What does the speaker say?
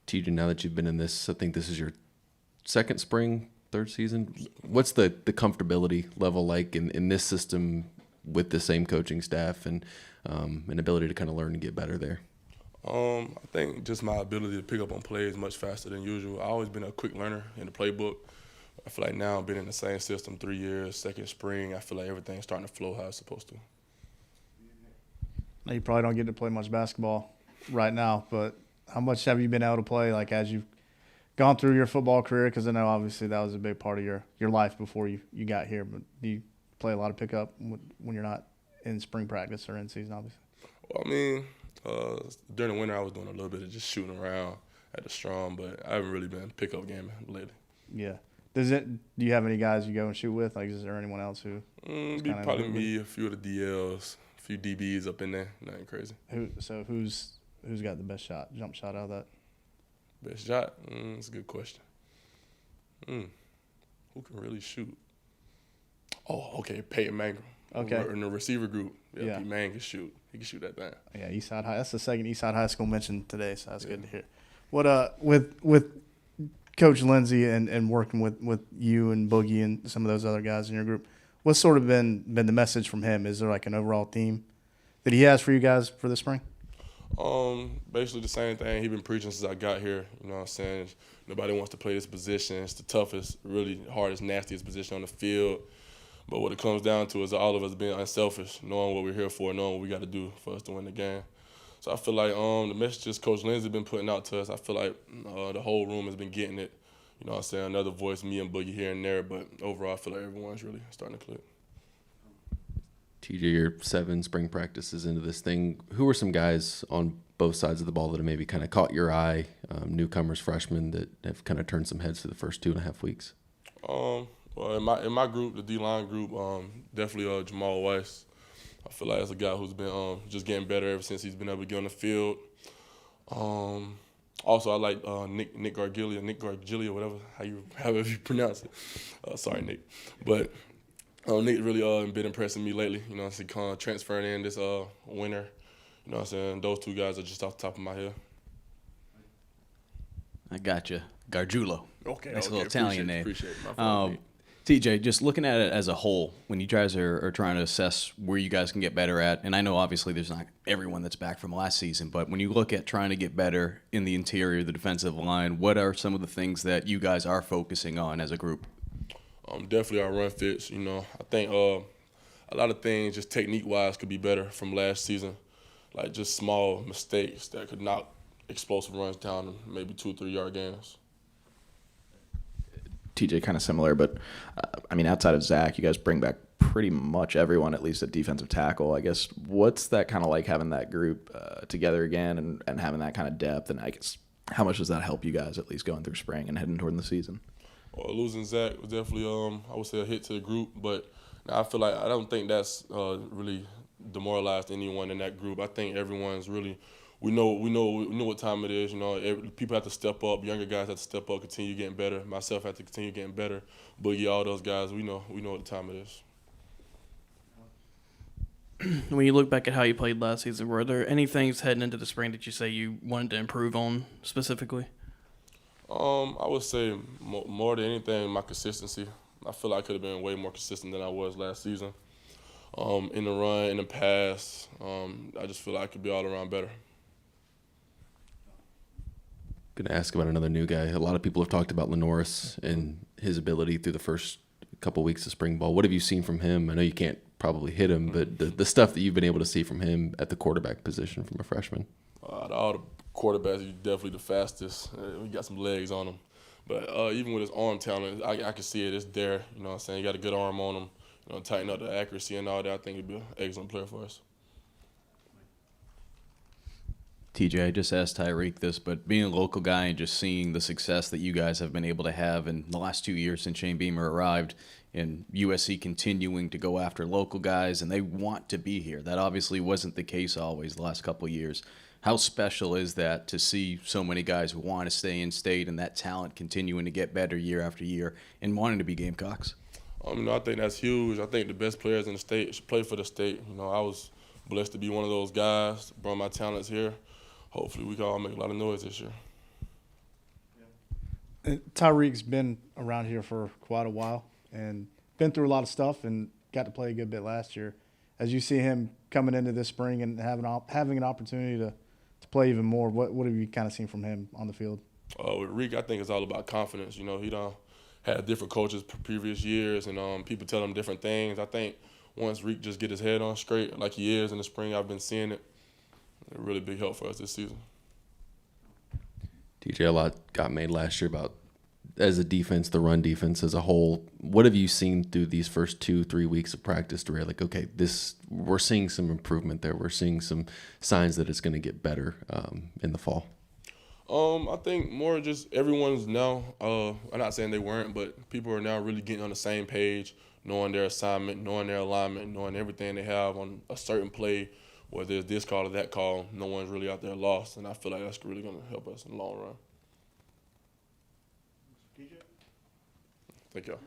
TJ, now that you've been in this, I think this is your second spring, third season. What's the comfortability level like in this system with the same coaching staff and an ability to kind of learn and get better there? I think just my ability to pick up on plays much faster than usual. I've always been a quick learner in the playbook. I feel like now I've been in the same system 3 years, second spring, I feel like everything's starting to flow how it's supposed to. Now, you probably don't get to play much basketball right now, but how much have you been able to play, like, as you've gone through your football career? Because I know obviously that was a big part of your life before you got here, but do you play a lot of pickup when you're not in spring practice or in season, obviously? Well, I mean, during the winter I was doing a little bit of just shooting around at the Strom, but I haven't really been pickup gaming lately. Yeah. Do you have any guys you go and shoot with? Like, is there anyone else who? Be probably me, a few of the DLs, a few DBs up in there. Nothing crazy. Who's got the best jump shot out of that? Best shot? That's a good question. Who can really shoot? Oh, okay, Peyton Mangrum. Okay. In the receiver group, Yeah. Peyton Mang can shoot. He can shoot that thing. Yeah, Eastside High. That's the second Eastside High School mentioned today, so that's good to hear. What with Coach Lindsay and working with you and Boogie and some of those other guys in your group, what's sort of been the message from him? Is there like an overall theme that he has for you guys for the spring? Basically the same thing he's been preaching since I got here. You know what I'm saying? Nobody wants to play this position. It's the toughest, really hardest, nastiest position on the field. But what it comes down to is all of us being unselfish, knowing what we're here for, knowing what we got to do for us to win the game. So I feel like the messages Coach Lindsay been putting out to us, I feel like the whole room has been getting it. You know what I'm saying? Another voice, me and Boogie here and there, but overall I feel like everyone's really starting to click. TJ, you're 7 spring practices into this thing. Who are some guys on both sides of the ball that have maybe kind of caught your eye, newcomers, freshmen, that have kind of turned some heads for the first 2.5 weeks? Well, in my group, the D-line group, definitely Jamal Weiss. I feel like that's a guy who's been just getting better ever since he's been able to get on the field. Also, I like Nick Gargilia, however you pronounce it. Sorry, Nick. But Nick really been impressing me lately. You know, transferring in this winter. You know what I'm saying? Those two guys are just off the top of my head. I gotcha. Gargiulo. Okay. Nice little Italian name. Appreciate it. My fault. TJ, just looking at it as a whole, when you guys are trying to assess where you guys can get better at, and I know obviously there's not everyone that's back from last season, but when you look at trying to get better in the interior, the defensive line, what are some of the things that you guys are focusing on as a group? Definitely our run fits. You know, I think a lot of things just technique-wise could be better from last season, like just small mistakes that could knock explosive runs down in maybe 2 or 3 yard gains. TJ, kind of similar, but I mean, outside of Zach, you guys bring back pretty much everyone, at least at defensive tackle. I guess what's that kind of like, having that group together again and having that kind of depth? And I guess how much does that help you guys, at least going through spring and heading toward the season? Well, losing Zach was definitely, I would say, a hit to the group, but I feel like I don't think that's really demoralized anyone in that group. I think everyone's really. We know what time it is. You know, people have to step up. Younger guys have to step up, continue getting better. Myself have to continue getting better. Boogie, all those guys, we know what time it is. When you look back at how you played last season, were there any things heading into the spring that you say you wanted to improve on specifically? I would say more than anything, my consistency. I feel like I could have been way more consistent than I was last season. In the run, in the pass, I just feel like I could be all around better. Going to ask about another new guy. A lot of people have talked about Lenoris and his ability through the first couple weeks of spring ball. What have you seen from him? I know you can't probably hit him, but the stuff that you've been able to see from him at the quarterback position from a freshman. Out of all the quarterbacks, he's definitely the fastest. He got some legs on him. But even with his arm talent, I can see it. It's there. You know what I'm saying? He got a good arm on him. You know, tighten up the accuracy and all that. I think he'd be an excellent player for us. TJ, I just asked Tyreek this, but being a local guy and just seeing the success that you guys have been able to have in the last 2 years since Shane Beamer arrived, and USC continuing to go after local guys, and they want to be here. That obviously wasn't the case always the last couple of years. How special is that to see so many guys who want to stay in state and that talent continuing to get better year after year and wanting to be Gamecocks? I think that's huge. I think the best players in the state should play for the state. You know, I was blessed to be one of those guys, brought my talents here. Hopefully we can all make a lot of noise this year. Tyreek's been around here for quite a while and been through a lot of stuff and got to play a good bit last year. As you see him coming into this spring and having an opportunity to play even more, what have you kind of seen from him on the field? With Reek, I think it's all about confidence. You know, he done had different coaches previous years, and people tell him different things. I think once Reek just get his head on straight, like he is in the spring, I've been seeing it. A really big help for us this season. TJ, a lot got made last year about, as a defense, the run defense as a whole. What have you seen through these first 2-3 weeks of practice to where, like, okay, we're seeing some improvement there. We're seeing some signs that it's going to get better in the fall? I think more just everyone's now, I'm not saying they weren't, but people are now really getting on the same page, knowing their assignment, knowing their alignment, knowing everything they have on a certain play, whether it's this call or that call. No one's really out there lost, and I feel like that's really going to help us in the long run. Thank y'all.